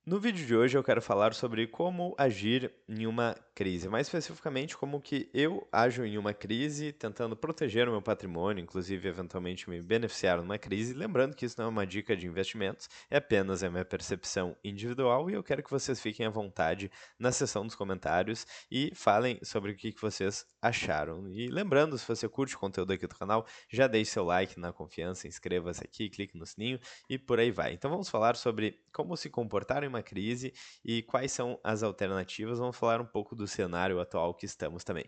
No vídeo de hoje eu quero falar sobre como agir em uma crise, mais especificamente como que eu ajo em uma crise, tentando proteger o meu patrimônio, inclusive eventualmente me beneficiar numa crise. Lembrando que isso não é uma dica de investimentos, é apenas a minha percepção individual e eu quero que vocês fiquem à vontade na seção dos comentários e falem sobre o que vocês acharam. E lembrando, se você curte o conteúdo aqui do canal, já deixe seu like na confiança, inscreva-se aqui, clique no sininho e por aí vai. Então vamos falar sobre como se comportar em uma crise e quais são as alternativas. Vamos falar um pouco do cenário atual que estamos também.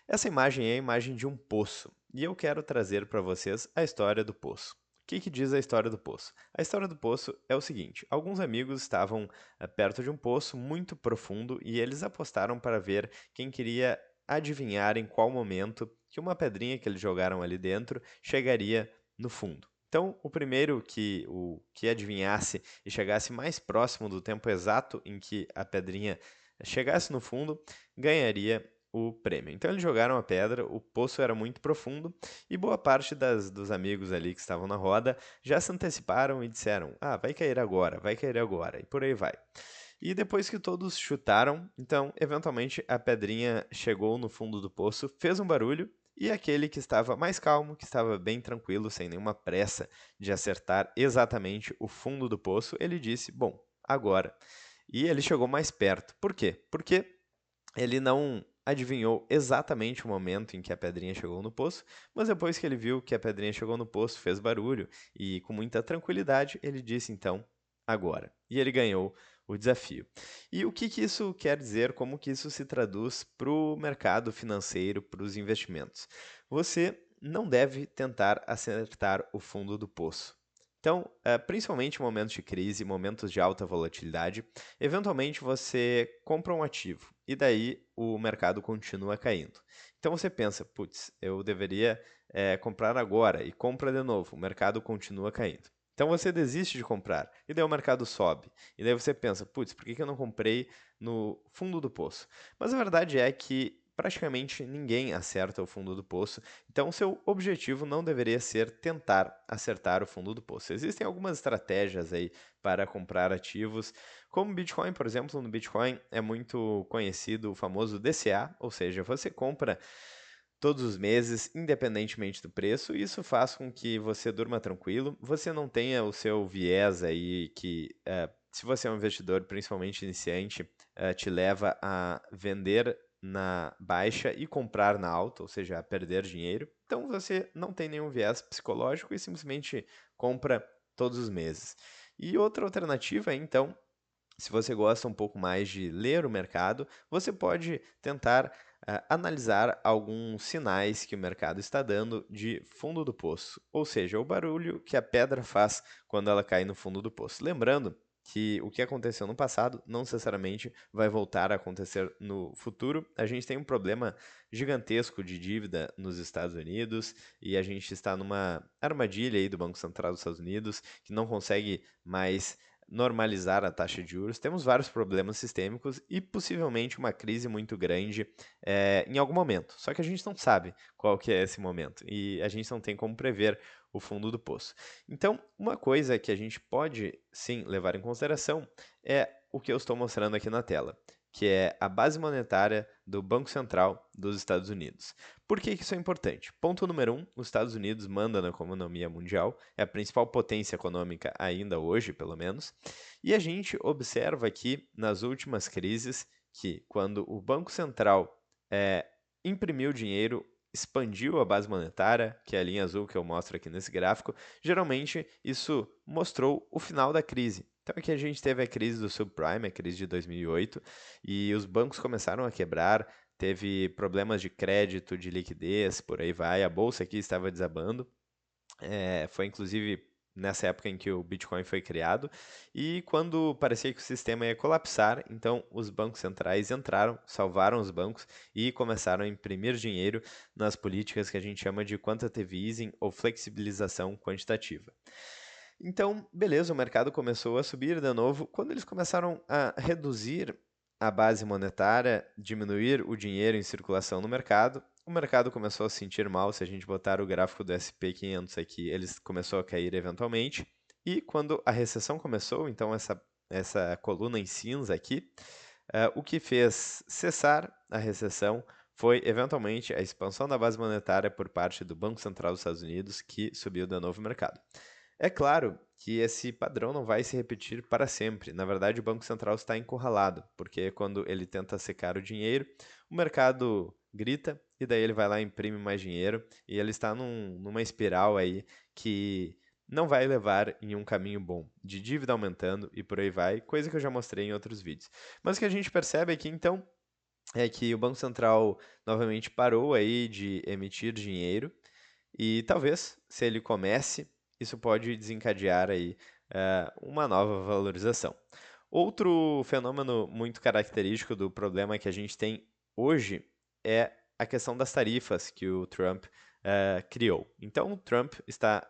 Essa imagem é a imagem de um poço e eu quero trazer para vocês a história do poço. O que diz a história do poço? A história do poço é o seguinte: alguns amigos estavam perto de um poço muito profundo e eles apostaram para ver quem queria adivinhar em qual momento que uma pedrinha que eles jogaram ali dentro chegaria no fundo. Então, o que adivinhasse e chegasse mais próximo do tempo exato em que a pedrinha chegasse no fundo, ganharia o prêmio. Então eles jogaram a pedra, o poço era muito profundo e boa parte dos amigos ali que estavam na roda já se anteciparam e disseram: Ah, vai cair agora, e por aí vai. E depois que todos chutaram, então eventualmente a pedrinha chegou no fundo do poço, fez um barulho. E aquele que estava mais calmo, que estava bem tranquilo, sem nenhuma pressa de acertar exatamente o fundo do poço, ele disse: Bom, agora. E ele chegou mais perto. Por quê? Porque ele não adivinhou exatamente o momento em que a pedrinha chegou no poço, mas depois que ele viu que a pedrinha chegou no poço, fez barulho e com muita tranquilidade, ele disse então, agora. E ele ganhou o desafio. E o que isso quer dizer, como que isso se traduz para o mercado financeiro, para os investimentos? Você não deve tentar acertar o fundo do poço. Então, principalmente em momentos de crise, momentos de alta volatilidade, eventualmente você compra um ativo e daí o mercado continua caindo. Então você pensa, putz, eu deveria comprar agora e compra de novo, o mercado continua caindo. Então você desiste de comprar e daí o mercado sobe. E daí você pensa, putz, por que eu não comprei no fundo do poço? Mas a verdade é que praticamente ninguém acerta o fundo do poço, então seu objetivo não deveria ser tentar acertar o fundo do poço. Existem algumas estratégias aí para comprar ativos, como Bitcoin, por exemplo. No Bitcoin é muito conhecido o famoso DCA, ou seja, você compra todos os meses, independentemente do preço. Isso faz com que você durma tranquilo, você não tenha o seu viés aí que, se você é um investidor, principalmente iniciante, te leva a vender na baixa e comprar na alta, ou seja, a perder dinheiro. Então você não tem nenhum viés psicológico e simplesmente compra todos os meses. E outra alternativa é, então, se você gosta um pouco mais de ler o mercado, você pode tentar analisar alguns sinais que o mercado está dando de fundo do poço, ou seja, o barulho que a pedra faz quando ela cai no fundo do poço. Lembrando que o que aconteceu no passado não necessariamente vai voltar a acontecer no futuro. A gente tem um problema gigantesco de dívida nos Estados Unidos e a gente está numa armadilha aí do Banco Central dos Estados Unidos que não consegue mais normalizar a taxa de juros. Temos vários problemas sistêmicos e possivelmente uma crise muito grande em algum momento. Só que a gente não sabe qual que é esse momento e a gente não tem como prever o fundo do poço. Então, uma coisa que a gente pode sim levar em consideração é o que eu estou mostrando aqui na tela, que é a base monetária do Banco Central dos Estados Unidos. Por que isso é importante? Ponto número um, os Estados Unidos manda na economia mundial, é a principal potência econômica ainda hoje, pelo menos, e a gente observa aqui nas últimas crises que quando o Banco Central é, imprimiu dinheiro, expandiu a base monetária, que é a linha azul que eu mostro aqui nesse gráfico, geralmente isso mostrou o final da crise. Então aqui a gente teve a crise do subprime, a crise de 2008, e os bancos começaram a quebrar, teve problemas de crédito, de liquidez, por aí vai, a bolsa aqui estava desabando. Foi inclusive nessa época em que o Bitcoin foi criado, e quando parecia que o sistema ia colapsar, então os bancos centrais entraram, salvaram os bancos e começaram a imprimir dinheiro nas políticas que a gente chama de quantitative easing ou flexibilização quantitativa. Então, beleza, o mercado começou a subir de novo. Quando eles começaram a reduzir a base monetária, diminuir o dinheiro em circulação no mercado, o mercado começou a se sentir mal. Se a gente botar o gráfico do SP500 aqui, ele começou a cair eventualmente. E quando a recessão começou, então essa essa coluna em cinza aqui, o que fez cessar a recessão foi, eventualmente, a expansão da base monetária por parte do Banco Central dos Estados Unidos, que subiu de novo o mercado. É claro que esse padrão não vai se repetir para sempre. Na verdade, o Banco Central está encurralado, porque quando ele tenta secar o dinheiro, o mercado grita e daí ele vai lá e imprime mais dinheiro e ele está numa espiral aí que não vai levar em um caminho bom, de dívida aumentando e por aí vai, coisa que eu já mostrei em outros vídeos. Mas o que a gente percebe aqui então é que o Banco Central novamente parou aí de emitir dinheiro e talvez, se ele comece, isso pode desencadear aí uma nova valorização. Outro fenômeno muito característico do problema que a gente tem hoje é a questão das tarifas que o Trump criou. Então, o Trump está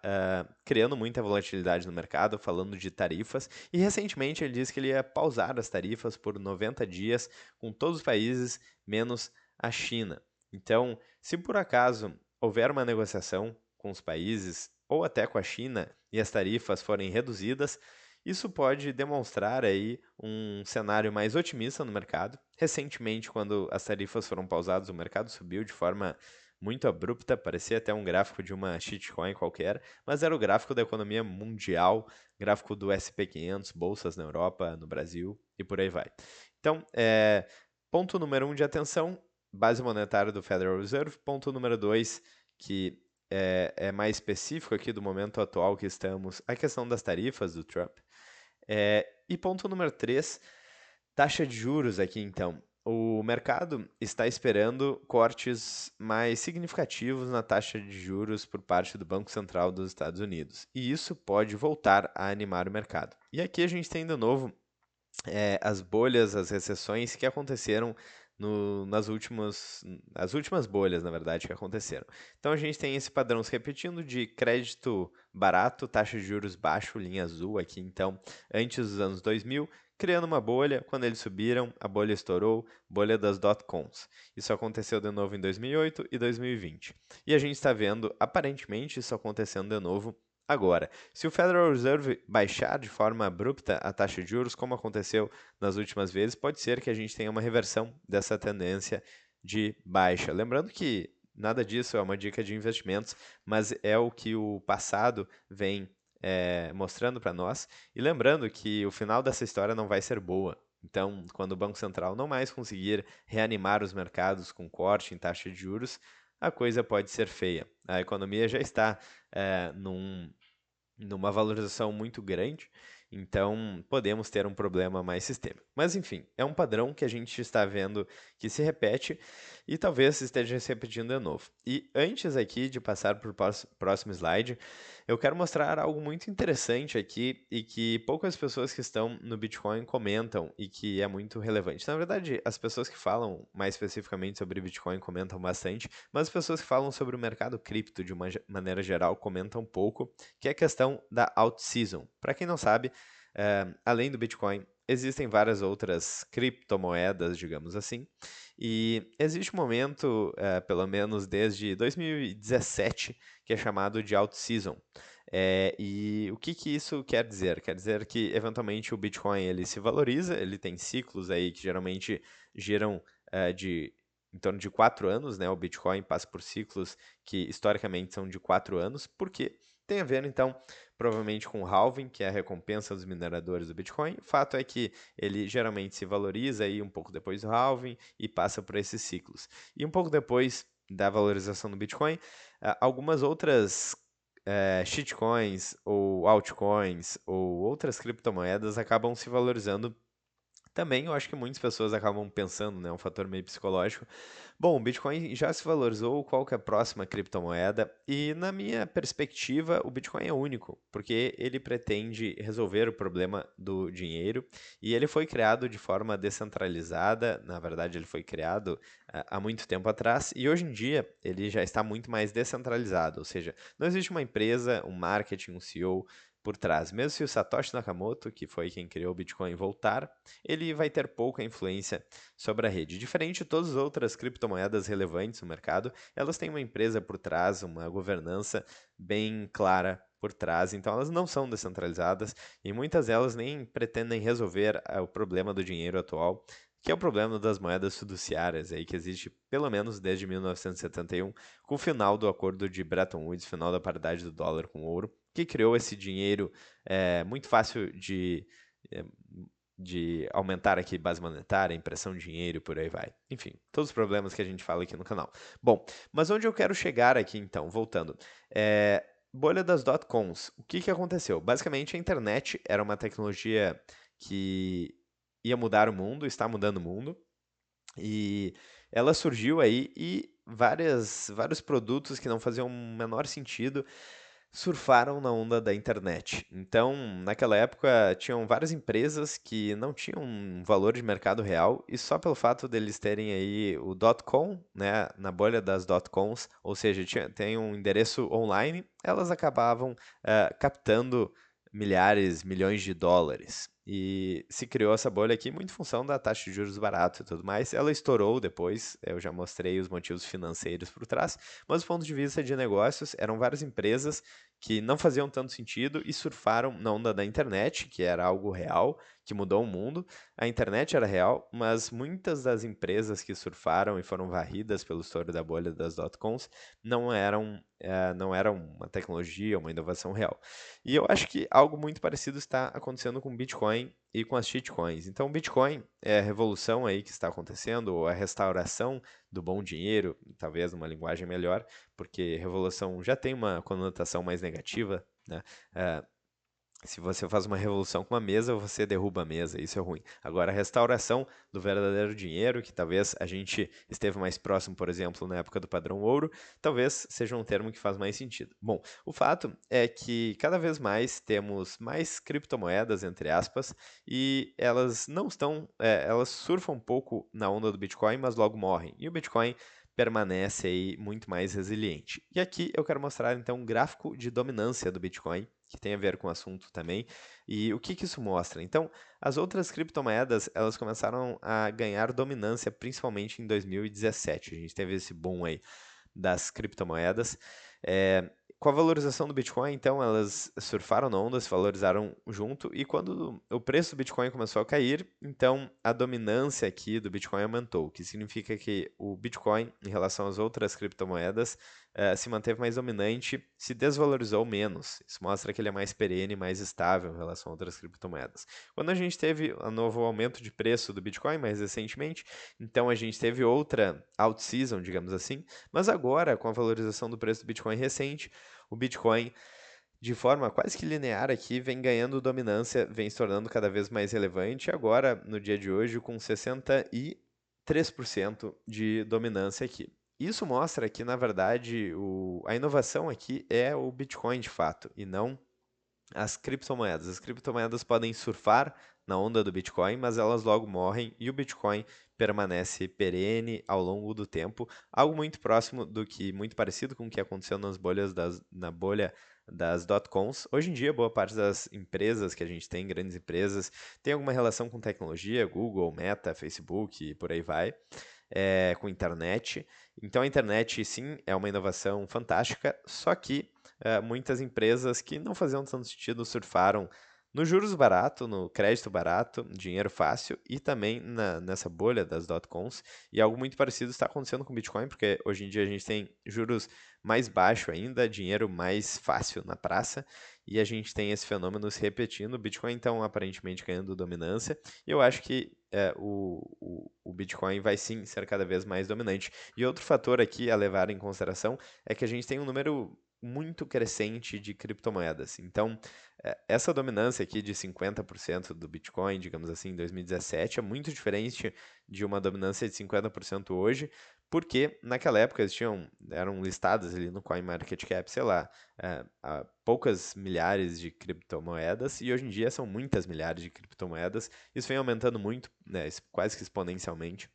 criando muita volatilidade no mercado, falando de tarifas, e recentemente ele disse que ele ia pausar as tarifas por 90 dias com todos os países, menos a China. Então, se por acaso houver uma negociação com os países ou até com a China e as tarifas forem reduzidas, isso pode demonstrar aí um cenário mais otimista no mercado. Recentemente, quando as tarifas foram pausadas, o mercado subiu de forma muito abrupta, parecia até um gráfico de uma shitcoin qualquer, mas era o gráfico da economia mundial, gráfico do SP500, bolsas na Europa, no Brasil e por aí vai. Então, ponto número 1 de atenção, base monetária do Federal Reserve. Ponto número 2, que é mais específico aqui do momento atual que estamos, a questão das tarifas do Trump. E ponto número 3, taxa de juros aqui então. O mercado está esperando cortes mais significativos na taxa de juros por parte do Banco Central dos Estados Unidos. E isso pode voltar a animar o mercado. E aqui a gente tem de novo as bolhas, as recessões que aconteceram as últimas bolhas, na verdade, que aconteceram. Então a gente tem esse padrão se repetindo de crédito barato, taxa de juros baixo, linha azul aqui, então, antes dos anos 2000, criando uma bolha, quando eles subiram, a bolha estourou, bolha das dot-coms. Isso aconteceu de novo em 2008 e 2020. E a gente está vendo, aparentemente, isso acontecendo de novo agora. Se o Federal Reserve baixar de forma abrupta a taxa de juros, como aconteceu nas últimas vezes, pode ser que a gente tenha uma reversão dessa tendência de baixa. Lembrando que nada disso é uma dica de investimentos, mas é o que o passado vem mostrando para nós. E lembrando que o final dessa história não vai ser boa. Então, quando o Banco Central não mais conseguir reanimar os mercados com corte em taxa de juros, a coisa pode ser feia. A economia já está numa valorização muito grande, então podemos ter um problema mais sistêmico. Mas enfim, é um padrão que a gente está vendo que se repete e talvez esteja se repetindo de novo. E antes aqui de passar para o próximo slide, eu quero mostrar algo muito interessante aqui e que poucas pessoas que estão no Bitcoin comentam e que é muito relevante. Na verdade, as pessoas que falam mais especificamente sobre Bitcoin comentam bastante, mas as pessoas que falam sobre o mercado cripto de uma maneira geral comentam pouco, que é a questão da alt-season. Para quem não sabe, além do Bitcoin, existem várias outras criptomoedas, digamos assim, e existe um momento, pelo menos desde 2017, que é chamado de alt-season. E o que isso quer dizer? Quer dizer que, eventualmente, o Bitcoin ele se valoriza, ele tem ciclos aí que geralmente giram em torno de 4 anos, né? O Bitcoin passa por ciclos que historicamente são de 4 anos, porque tem a ver, então, provavelmente com o halving, que é a recompensa dos mineradores do Bitcoin. O fato é que ele geralmente se valoriza aí um pouco depois do halving e passa por esses ciclos. E um pouco depois da valorização do Bitcoin, algumas outras shitcoins ou altcoins ou outras criptomoedas acabam se valorizando também. Eu acho que muitas pessoas acabam pensando, né, um fator meio psicológico. Bom, o Bitcoin já se valorizou, qual que é a próxima criptomoeda? E na minha perspectiva, o Bitcoin é único, porque ele pretende resolver o problema do dinheiro e ele foi criado de forma descentralizada. Na verdade, ele foi criado há muito tempo atrás e hoje em dia ele já está muito mais descentralizado, ou seja, não existe uma empresa, um marketing, um CEO por trás. Mesmo se o Satoshi Nakamoto, que foi quem criou o Bitcoin, voltar, ele vai ter pouca influência sobre a rede. Diferente de todas as outras criptomoedas relevantes no mercado, elas têm uma empresa por trás, uma governança bem clara por trás, então elas não são descentralizadas e muitas delas nem pretendem resolver o problema do dinheiro atual, que é o problema das moedas fiduciárias aí que existe pelo menos desde 1971, com o final do acordo de Bretton Woods, final da paridade do dólar com o ouro, que criou esse dinheiro muito fácil eh, de aumentar aqui base monetária, impressão de dinheiro e por aí vai. Enfim, todos os problemas que a gente fala aqui no canal. Bom, mas onde eu quero chegar aqui então, voltando, bolha das dot-coms. O que aconteceu? Basicamente, a internet era uma tecnologia que ia mudar o mundo, está mudando o mundo, e ela surgiu aí e vários produtos que não faziam o menor sentido surfaram na onda da internet. Então, naquela época, tinham várias empresas que não tinham um valor de mercado real e só pelo fato deles terem aí o .com, né, na bolha das .coms, ou seja, tem um endereço online, elas acabavam captando milhares, milhões de dólares. E se criou essa bolha aqui muito em função da taxa de juros barato e tudo mais. Ela estourou depois, eu já mostrei os motivos financeiros por trás, mas do ponto de vista de negócios, eram várias empresas que não faziam tanto sentido e surfaram na onda da internet, que era algo real, que mudou o mundo. A internet era real, mas muitas das empresas que surfaram e foram varridas pelo estouro da bolha das dot-coms não eram uma tecnologia, uma inovação real. E eu acho que algo muito parecido está acontecendo com o Bitcoin e com as shitcoins. Então, o Bitcoin é a revolução aí que está acontecendo, ou a restauração do bom dinheiro, talvez numa linguagem melhor, porque revolução já tem uma conotação mais negativa, né? Eh, Se você faz uma revolução com uma mesa, você derruba a mesa, isso é ruim. Agora, a restauração do verdadeiro dinheiro, que talvez a gente esteve mais próximo, por exemplo, na época do padrão ouro, talvez seja um termo que faz mais sentido. Bom, o fato é que cada vez mais temos mais criptomoedas, entre aspas, e elas não estão, elas surfam um pouco na onda do Bitcoin, mas logo morrem. E o Bitcoin permanece aí muito mais resiliente. E aqui eu quero mostrar então um gráfico de dominância do Bitcoin, que tem a ver com o assunto também. E o que isso mostra? Então, as outras criptomoedas, elas começaram a ganhar dominância principalmente em 2017. A gente teve esse boom aí das criptomoedas. Com a valorização do Bitcoin, então, elas surfaram na onda, se valorizaram junto, e quando o preço do Bitcoin começou a cair, então a dominância aqui do Bitcoin aumentou, o que significa que o Bitcoin, em relação às outras criptomoedas, se manteve mais dominante, se desvalorizou menos. Isso mostra que ele é mais perene, mais estável em relação a outras criptomoedas. Quando a gente teve o novo aumento de preço do Bitcoin mais recentemente, então a gente teve outra out-season, digamos assim, mas agora, com a valorização do preço do Bitcoin recente, o Bitcoin, de forma quase que linear aqui, vem ganhando dominância, vem se tornando cada vez mais relevante, agora, no dia de hoje, com 63% de dominância aqui. Isso mostra que, na verdade, a inovação aqui é o Bitcoin de fato, e não as criptomoedas. As criptomoedas podem surfar na onda do Bitcoin, mas elas logo morrem e o Bitcoin permanece perene ao longo do tempo, algo muito próximo do que, muito parecido com o que aconteceu na bolha das dot-coms. Hoje em dia, boa parte das empresas que a gente tem, grandes empresas, tem alguma relação com tecnologia, Google, Meta, Facebook e por aí vai, com internet. Então a internet, sim, é uma inovação fantástica, só que muitas empresas que não faziam tanto sentido surfaram no juros barato, no crédito barato, dinheiro fácil e também nessa bolha das dot-coms. E algo muito parecido está acontecendo com o Bitcoin, porque hoje em dia a gente tem juros mais baixo ainda, dinheiro mais fácil na praça, e a gente tem esse fenômeno se repetindo. O Bitcoin, então, aparentemente ganhando dominância, e eu acho que o Bitcoin vai sim ser cada vez mais dominante. E outro fator aqui a levar em consideração é que a gente tem um número muito crescente de criptomoedas. Então, essa dominância aqui de 50% do Bitcoin, digamos assim, em 2017, é muito diferente de uma dominância de 50% hoje, porque naquela época eram listadas ali no CoinMarketCap, sei lá, poucas milhares de criptomoedas, e hoje em dia são muitas milhares de criptomoedas. Isso vem aumentando muito, né, quase que exponencialmente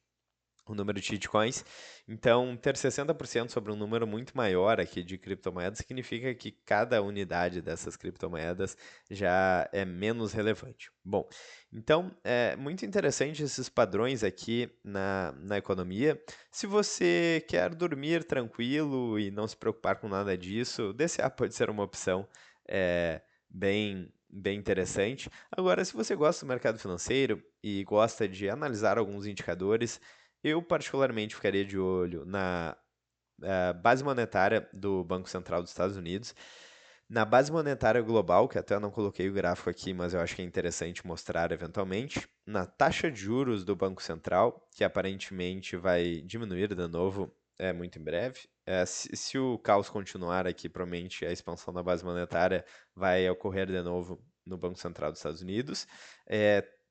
o número de shitcoins. Então, ter 60% sobre um número muito maior aqui de criptomoedas significa que cada unidade dessas criptomoedas já é menos relevante. Bom, então é muito interessante esses padrões aqui na economia. Se você quer dormir tranquilo e não se preocupar com nada disso, DCA pode ser uma opção. é bem interessante. Agora, se você gosta do mercado financeiro e gosta de analisar alguns indicadores, eu particularmente ficaria de olho na base monetária do Banco Central dos Estados Unidos, na base monetária global, que até não coloquei o gráfico aqui, mas eu acho que é interessante mostrar eventualmente, na taxa de juros do Banco Central, que aparentemente vai diminuir de novo muito em breve. Se o caos continuar aqui, provavelmente a expansão da base monetária vai ocorrer de novo no Banco Central dos Estados Unidos.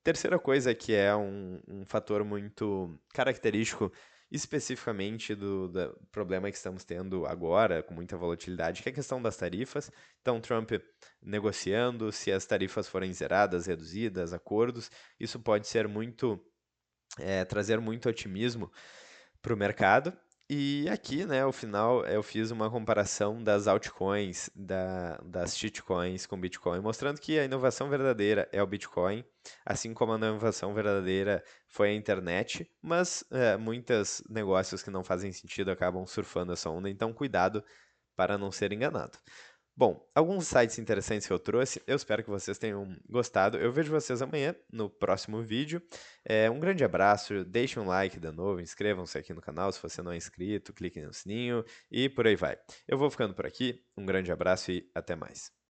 Terceira coisa que é um fator muito característico especificamente do problema que estamos tendo agora, com muita volatilidade, que é a questão das tarifas. Então, Trump negociando, se as tarifas forem zeradas, reduzidas, acordos, isso pode ser trazer muito otimismo para o mercado. E aqui, né, ao final, eu fiz uma comparação das altcoins, das shitcoins com Bitcoin, mostrando que a inovação verdadeira é o Bitcoin, assim como a inovação verdadeira foi a internet, mas muitos negócios que não fazem sentido acabam surfando essa onda, então cuidado para não ser enganado. Bom, alguns sites interessantes que eu trouxe, eu espero que vocês tenham gostado. Eu vejo vocês amanhã no próximo vídeo. Um grande abraço, deixem um like de novo, inscrevam-se aqui no canal se você não é inscrito, cliquem no sininho e por aí vai. Eu vou ficando por aqui, um grande abraço e até mais.